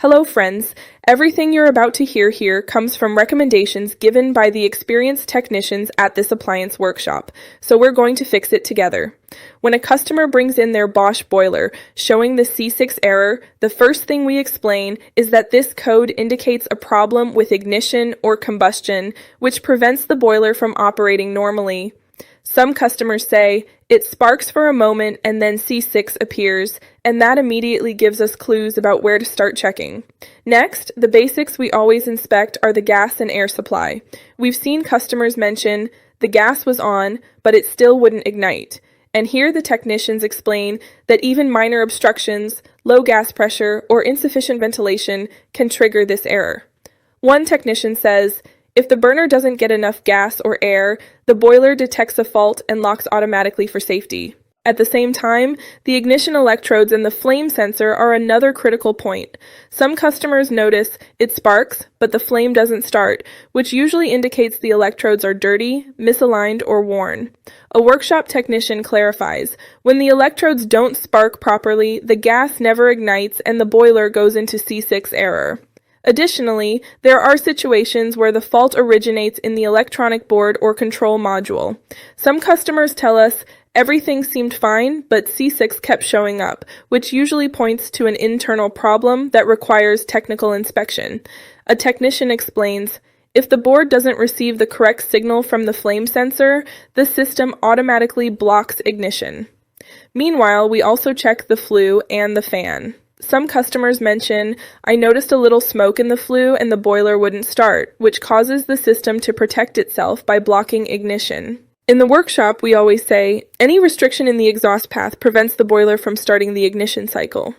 Hello, friends. Everything you're about to hear here comes from recommendations given by the experienced technicians at this appliance workshop, so we're going to fix it together. When a customer brings in their Bosch boiler showing the C6 error, the first thing we explain is that this code indicates a problem with ignition or combustion, which prevents the boiler from operating normally. Some customers say, it sparks for a moment and then C6 appears, and that immediately gives us clues about where to start checking. Next, the basics we always inspect are the gas and air supply. We've seen customers mention, the gas was on, but it still wouldn't ignite. And here the technicians explain that even minor obstructions, low gas pressure, or insufficient ventilation can trigger this error. One technician says, if the burner doesn't get enough gas or air, the boiler detects a fault and locks automatically for safety. At the same time, the ignition electrodes and the flame sensor are another critical point. Some customers notice it sparks, but the flame doesn't start, which usually indicates the electrodes are dirty, misaligned, or worn. A workshop technician clarifies, when the electrodes don't spark properly, the gas never ignites and the boiler goes into C6 error. Additionally, there are situations where the fault originates in the electronic board or control module. Some customers tell us, everything seemed fine, but C6 kept showing up, which usually points to an internal problem that requires technical inspection. A technician explains, if the board doesn't receive the correct signal from the flame sensor, the system automatically blocks ignition. Meanwhile, we also check the flue and the fan. Some customers mention, I noticed a little smoke in the flue and the boiler wouldn't start, which causes the system to protect itself by blocking ignition. In the workshop, we always say, any restriction in the exhaust path prevents the boiler from starting the ignition cycle.